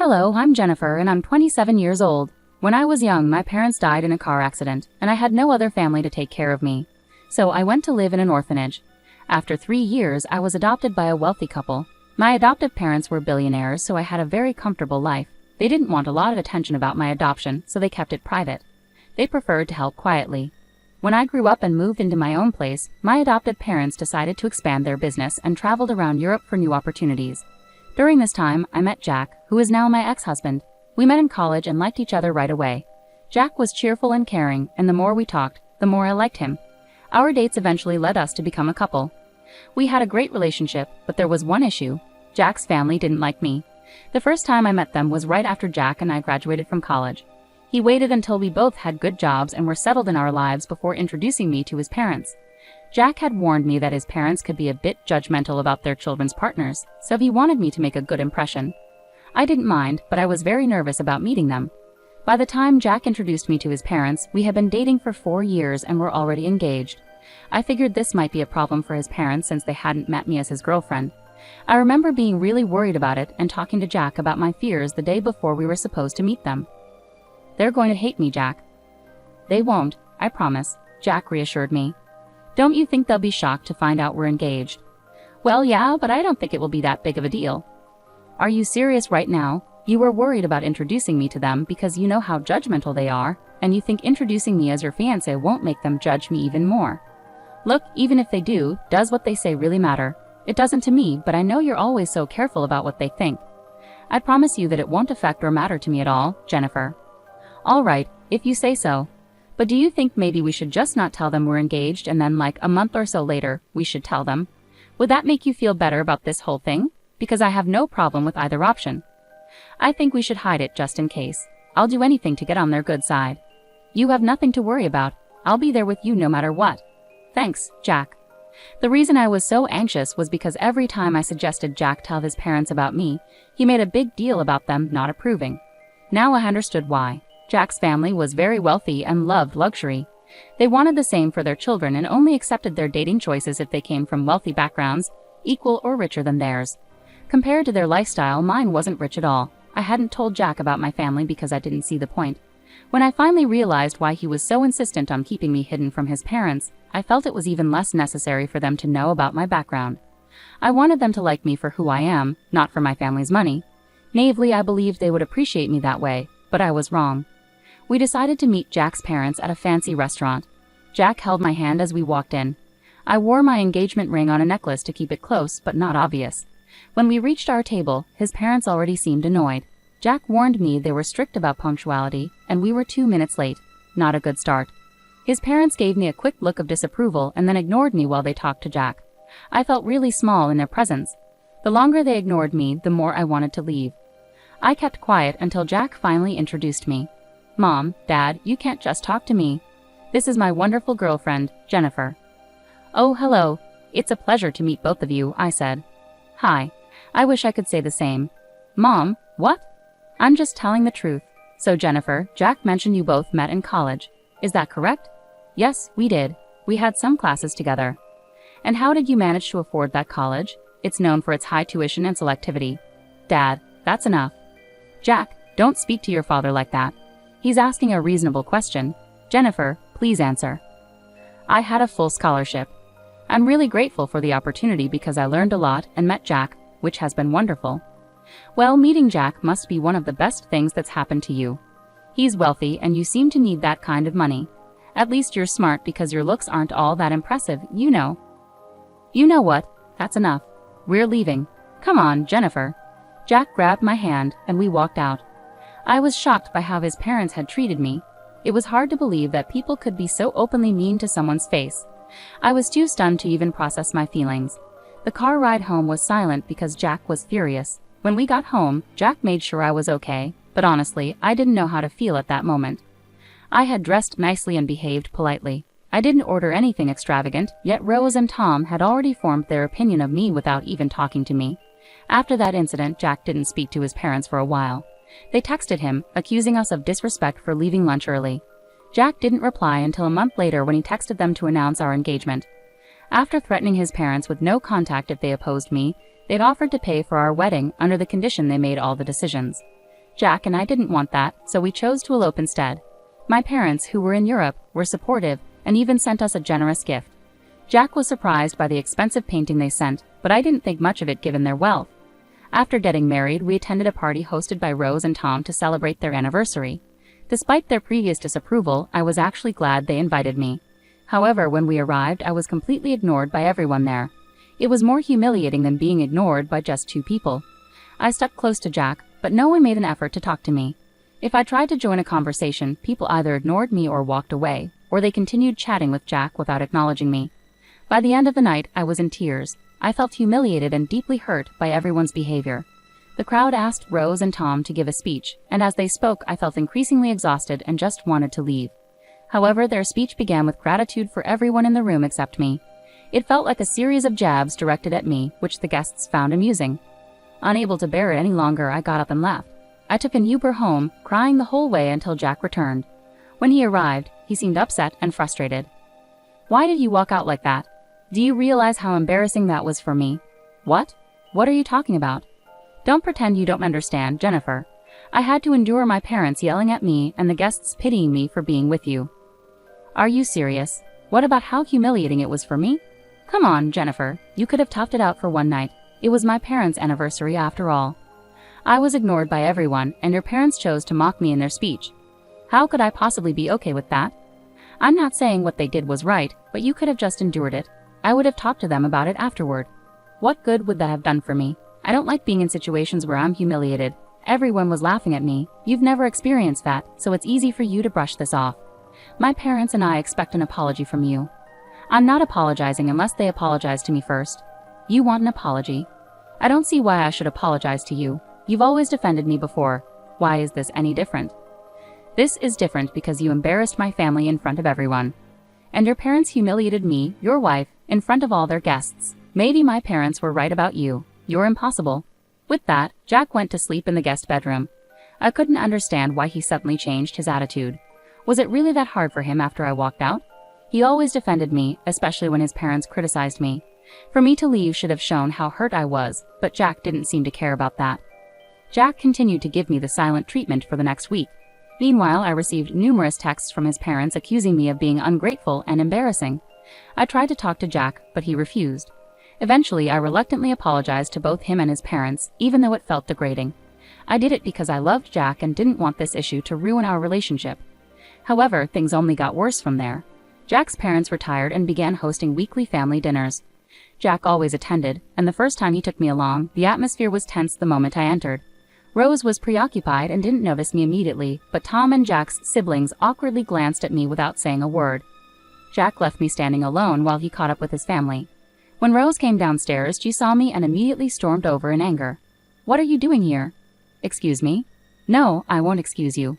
Hello, I'm Jennifer and I'm 27 years old. When I was young, my parents died in a car accident, and I had no other family to take care of me. So I went to live in an orphanage. After 3 years, I was adopted by a wealthy couple. My adoptive parents were billionaires, so I had a very comfortable life. They didn't want a lot of attention about my adoption, so they kept it private. They preferred to help quietly. When I grew up and moved into my own place, my adoptive parents decided to expand their business and traveled around Europe for new opportunities. During this time, I met Jack, who is now my ex-husband. We met in college and liked each other right away. Jack was cheerful and caring, and the more we talked, the more I liked him. Our dates eventually led us to become a couple. We had a great relationship, but there was one issue. Jack's family didn't like me. The first time I met them was right after Jack and I graduated from college. He waited until we both had good jobs and were settled in our lives before introducing me to his parents. Jack had warned me that his parents could be a bit judgmental about their children's partners, so he wanted me to make a good impression. I didn't mind, but I was very nervous about meeting them. By the time Jack introduced me to his parents, we had been dating for 4 years and were already engaged. I figured this might be a problem for his parents since they hadn't met me as his girlfriend. I remember being really worried about it and talking to Jack about my fears the day before we were supposed to meet them. "They're going to hate me, Jack." "They won't, I promise," Jack reassured me. "Don't you think they'll be shocked to find out we're engaged?" "Well, yeah, but I don't think it will be that big of a deal." "Are you serious right now? You were worried about introducing me to them because you know how judgmental they are, and you think introducing me as your fiancé won't make them judge me even more." "Look, even if they do, does what they say really matter? It doesn't to me, but I know you're always so careful about what they think." "I promise you that it won't affect or matter to me at all, Jennifer." "All right, if you say so. But do you think maybe we should just not tell them we're engaged and then like a month or so later, we should tell them? Would that make you feel better about this whole thing? Because I have no problem with either option." "I think we should hide it just in case. I'll do anything to get on their good side." "You have nothing to worry about. I'll be there with you no matter what." "Thanks, Jack." The reason I was so anxious was because every time I suggested Jack tell his parents about me, he made a big deal about them not approving. Now I understood why. Jack's family was very wealthy and loved luxury. They wanted the same for their children and only accepted their dating choices if they came from wealthy backgrounds, equal or richer than theirs. Compared to their lifestyle, mine wasn't rich at all. I hadn't told Jack about my family because I didn't see the point. When I finally realized why he was so insistent on keeping me hidden from his parents, I felt it was even less necessary for them to know about my background. I wanted them to like me for who I am, not for my family's money. Naively, I believed they would appreciate me that way, but I was wrong. We decided to meet Jack's parents at a fancy restaurant. Jack held my hand as we walked in. I wore my engagement ring on a necklace to keep it close but not obvious. When we reached our table, his parents already seemed annoyed. Jack warned me they were strict about punctuality, and we were 2 minutes late. Not a good start. His parents gave me a quick look of disapproval and then ignored me while they talked to Jack. I felt really small in their presence. The longer they ignored me, the more I wanted to leave. I kept quiet until Jack finally introduced me. "Mom, Dad, you can't just talk to me. This is my wonderful girlfriend, Jennifer." "Oh, hello. It's a pleasure to meet both of you," I said. "Hi. I wish I could say the same." "Mom, what?" "I'm just telling the truth. So Jennifer, Jack mentioned you both met in college. Is that correct?" "Yes, we did. We had some classes together." "And how did you manage to afford that college? It's known for its high tuition and selectivity." "Dad, that's enough." "Jack, don't speak to your father like that. He's asking a reasonable question. Jennifer, please answer." "I had a full scholarship. I'm really grateful for the opportunity because I learned a lot and met Jack, which has been wonderful." "Well, meeting Jack must be one of the best things that's happened to you. He's wealthy and you seem to need that kind of money. At least you're smart because your looks aren't all that impressive, you know." "You know what? That's enough. We're leaving. Come on, Jennifer." Jack grabbed my hand and we walked out. I was shocked by how his parents had treated me. It was hard to believe that people could be so openly mean to someone's face. I was too stunned to even process my feelings. The car ride home was silent because Jack was furious. When we got home, Jack made sure I was okay, but honestly, I didn't know how to feel at that moment. I had dressed nicely and behaved politely. I didn't order anything extravagant, yet Rose and Tom had already formed their opinion of me without even talking to me. After that incident, Jack didn't speak to his parents for a while. They texted him, accusing us of disrespect for leaving lunch early. Jack didn't reply until a month later when he texted them to announce our engagement. After threatening his parents with no contact if they opposed me, they'd offered to pay for our wedding under the condition they made all the decisions. Jack and I didn't want that, so we chose to elope instead. My parents, who were in Europe, were supportive and even sent us a generous gift. Jack was surprised by the expensive painting they sent, but I didn't think much of it given their wealth. After getting married, we attended a party hosted by Rose and Tom to celebrate their anniversary. Despite their previous disapproval, I was actually glad they invited me. However, when we arrived, I was completely ignored by everyone there. It was more humiliating than being ignored by just two people. I stuck close to Jack, but no one made an effort to talk to me. If I tried to join a conversation, people either ignored me or walked away, or they continued chatting with Jack without acknowledging me. By the end of the night, I was in tears. I felt humiliated and deeply hurt by everyone's behavior. The crowd asked Rose and Tom to give a speech, and as they spoke, I felt increasingly exhausted and just wanted to leave. However, their speech began with gratitude for everyone in the room except me. It felt like a series of jabs directed at me, which the guests found amusing. Unable to bear it any longer, I got up and left. I took an Uber home, crying the whole way until Jack returned. When he arrived, he seemed upset and frustrated. "Why did you walk out like that? Do you realize how embarrassing that was for me?" "What? What are you talking about?" "Don't pretend you don't understand, Jennifer. I had to endure my parents yelling at me and the guests pitying me for being with you." "Are you serious? What about how humiliating it was for me?" "Come on, Jennifer, you could have toughed it out for one night. It was my parents' anniversary after all." "I was ignored by everyone, and your parents chose to mock me in their speech. How could I possibly be okay with that? I'm not saying what they did was right, but you could have just endured it. I would have talked to them about it afterward. What good would that have done for me? I don't like being in situations where I'm humiliated. Everyone was laughing at me. You've never experienced that, so it's easy for you to brush this off. My parents and I expect an apology from you." "I'm not apologizing unless they apologize to me first." "You want an apology? I don't see why I should apologize to you. You've always defended me before. Why is this any different?" "This is different because you embarrassed my family in front of everyone. And your parents humiliated me, your wife, in front of all their guests. Maybe my parents were right about you. You're impossible." With that, Jack went to sleep in the guest bedroom. I couldn't understand why he suddenly changed his attitude. Was it really that hard for him after I walked out? He always defended me, especially when his parents criticized me. For me to leave should have shown how hurt I was, but Jack didn't seem to care about that. Jack continued to give me the silent treatment for the next week. Meanwhile, I received numerous texts from his parents accusing me of being ungrateful and embarrassing. I tried to talk to Jack, but he refused. Eventually, I reluctantly apologized to both him and his parents, even though it felt degrading. I did it because I loved Jack and didn't want this issue to ruin our relationship. However, things only got worse from there. Jack's parents retired and began hosting weekly family dinners. Jack always attended, and the first time he took me along, the atmosphere was tense the moment I entered. Rose was preoccupied and didn't notice me immediately, but Tom and Jack's siblings awkwardly glanced at me without saying a word. Jack left me standing alone while he caught up with his family. When Rose came downstairs, she saw me and immediately stormed over in anger. "What are you doing here?" "Excuse me?" "No, I won't excuse you.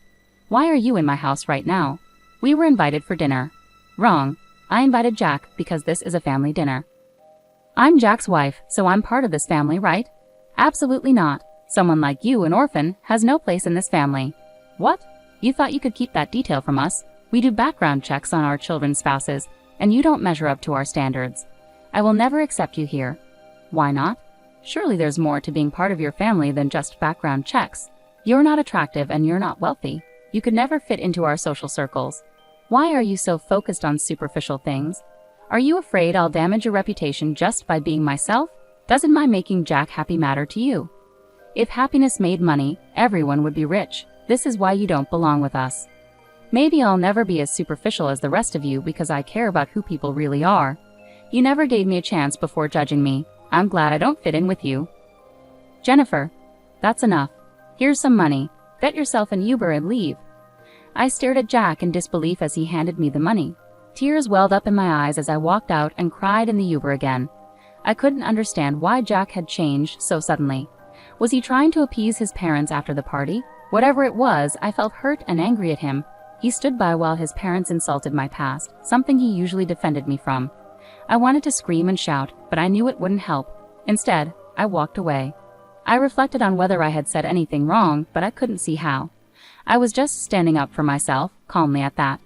Why are you in my house right now?" "We were invited for dinner." "Wrong. I invited Jack because this is a family dinner." "I'm Jack's wife, so I'm part of this family, right?" "Absolutely not. Someone like you, an orphan, has no place in this family." "What? You thought you could keep that detail from us? We do background checks on our children's spouses, and you don't measure up to our standards. I will never accept you here." "Why not? Surely there's more to being part of your family than just background checks. You're not attractive and you're not wealthy. You could never fit into our social circles. Why are you so focused on superficial things? Are you afraid I'll damage your reputation just by being myself? Doesn't my making Jack happy matter to you? If happiness made money, everyone would be rich. This is why you don't belong with us. Maybe I'll never be as superficial as the rest of you because I care about who people really are. You never gave me a chance before judging me. I'm glad I don't fit in with you." "Jennifer, that's enough. Here's some money. Get yourself an Uber and leave." I stared at Jack in disbelief as he handed me the money. Tears welled up in my eyes as I walked out and cried in the Uber again. I couldn't understand why Jack had changed so suddenly. Was he trying to appease his parents after the party? Whatever it was, I felt hurt and angry at him. He stood by while his parents insulted my past, something he usually defended me from. I wanted to scream and shout, but I knew it wouldn't help. Instead, I walked away. I reflected on whether I had said anything wrong, but I couldn't see how. I was just standing up for myself, calmly at that.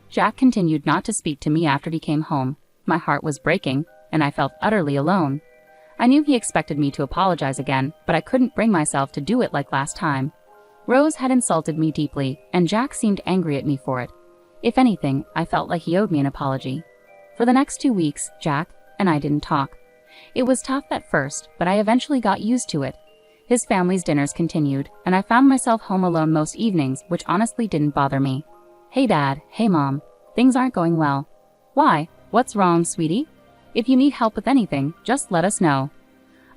Jack continued not to speak to me after he came home. My heart was breaking, and I felt utterly alone. I knew he expected me to apologize again, but I couldn't bring myself to do it like last time. Rose had insulted me deeply, and Jack seemed angry at me for it. If anything, I felt like he owed me an apology. For the next 2 weeks, Jack and I didn't talk. It was tough at first, but I eventually got used to it. His family's dinners continued, and I found myself home alone most evenings, which honestly didn't bother me. Hey Dad, hey Mom. Things aren't going well. Why? What's wrong, sweetie? If you need help with anything, just let us know.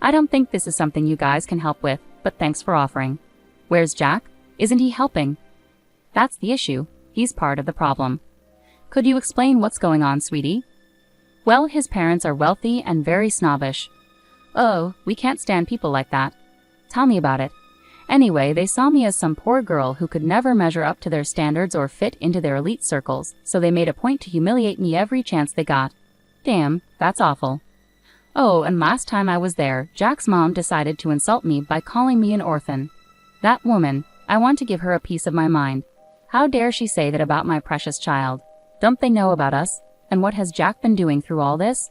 I don't think this is something you guys can help with, but thanks for offering. Where's Jack? Isn't he helping? That's the issue. He's part of the problem. Could you explain what's going on, sweetie? Well, his parents are wealthy and very snobbish. Oh, we can't stand people like that. Tell me about it. Anyway, they saw me as some poor girl who could never measure up to their standards or fit into their elite circles, so they made a point to humiliate me every chance they got. Damn, that's awful. Oh, and last time I was there, Jack's mom decided to insult me by calling me an orphan. That woman, I want to give her a piece of my mind. How dare she say that about my precious child? Don't they know about us? And what has Jack been doing through all this?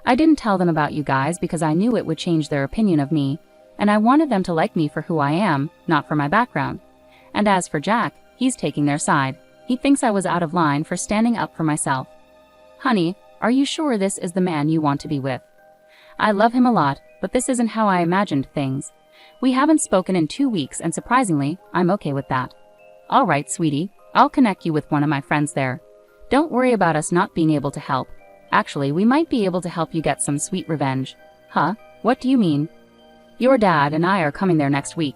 I didn't tell them about you guys because I knew it would change their opinion of me, and I wanted them to like me for who I am, not for my background. And as for Jack, he's taking their side. He thinks I was out of line for standing up for myself. Honey, are you sure this is the man you want to be with? I love him a lot, but this isn't how I imagined things. We haven't spoken in 2 weeks, and surprisingly, I'm okay with that. All right, sweetie, I'll connect you with one of my friends there. Don't worry about us not being able to help. Actually, we might be able to help you get some sweet revenge. Huh? What do you mean? Your dad and I are coming there next week.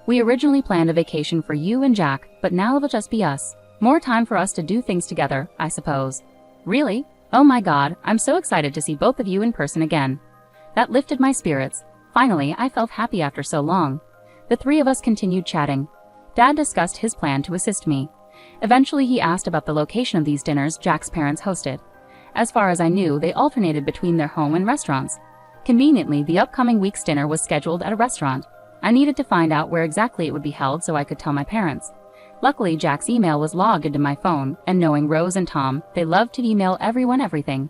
We originally planned a vacation for you and Jack, but now it'll just be us. More time for us to do things together, I suppose. Really? Oh my God, I'm so excited to see both of you in person again. That lifted my spirits. Finally, I felt happy after so long. The three of us continued chatting. Dad discussed his plan to assist me. Eventually, he asked about the location of these dinners Jack's parents hosted. As far as I knew, they alternated between their home and restaurants. Conveniently, the upcoming week's dinner was scheduled at a restaurant. I needed to find out where exactly it would be held so I could tell my parents. Luckily, Jack's email was logged into my phone, and knowing Rose and Tom, they loved to email everyone everything.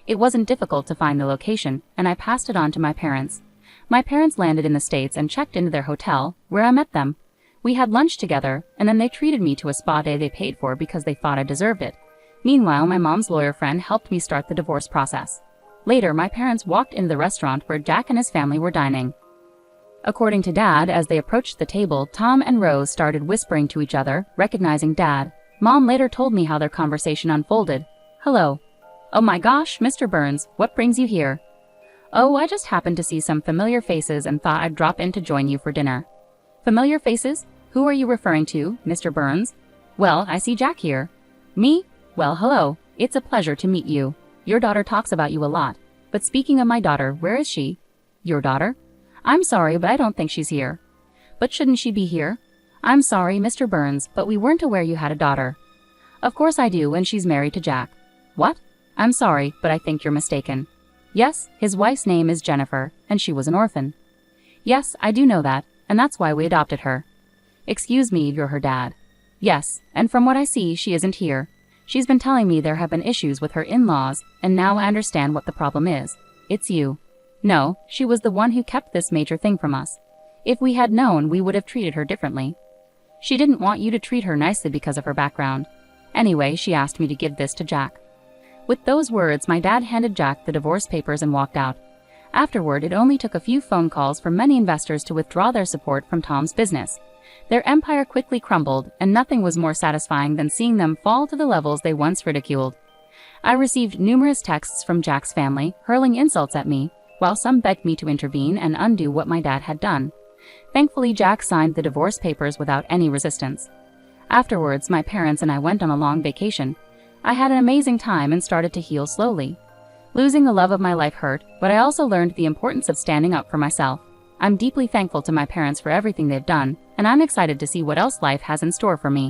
It wasn't difficult to find the location, and I passed it on to my parents. My parents landed in the States and checked into their hotel, where I met them. We had lunch together, and then they treated me to a spa day they paid for because they thought I deserved it. Meanwhile, my mom's lawyer friend helped me start the divorce process. Later, my parents walked into the restaurant where Jack and his family were dining. According to Dad, as they approached the table, Tom and Rose started whispering to each other, recognizing Dad. Mom later told me how their conversation unfolded. Hello. Oh my gosh, Mr. Burns, what brings you here? Oh, I just happened to see some familiar faces and thought I'd drop in to join you for dinner. Familiar faces? Who are you referring to, Mr. Burns? Well, I see Jack here. Me? Well, hello. It's a pleasure to meet you. Your daughter talks about you a lot. But speaking of my daughter, where is she? Your daughter? I'm sorry, but I don't think she's here. But shouldn't she be here? I'm sorry, Mr. Burns, but we weren't aware you had a daughter. Of course I do, and she's married to Jack. What? I'm sorry, but I think you're mistaken. Yes, his wife's name is Jennifer, and she was an orphan. Yes, I do know that, and that's why we adopted her. Excuse me, you're her dad. Yes, and from what I see, she isn't here. She's been telling me there have been issues with her in-laws, and now I understand what the problem is. It's you. No, she was the one who kept this major thing from us. If we had known, we would have treated her differently. She didn't want you to treat her nicely because of her background. Anyway, she asked me to give this to Jack. With those words, my dad handed Jack the divorce papers and walked out. Afterward, it only took a few phone calls from many investors to withdraw their support from Tom's business. Their empire quickly crumbled, and nothing was more satisfying than seeing them fall to the levels they once ridiculed. I received numerous texts from Jack's family, hurling insults at me, while some begged me to intervene and undo what my dad had done. Thankfully, Jack signed the divorce papers without any resistance. Afterwards, my parents and I went on a long vacation. I had an amazing time and started to heal slowly. Losing the love of my life hurt, but I also learned the importance of standing up for myself. I'm deeply thankful to my parents for everything they've done, and I'm excited to see what else life has in store for me.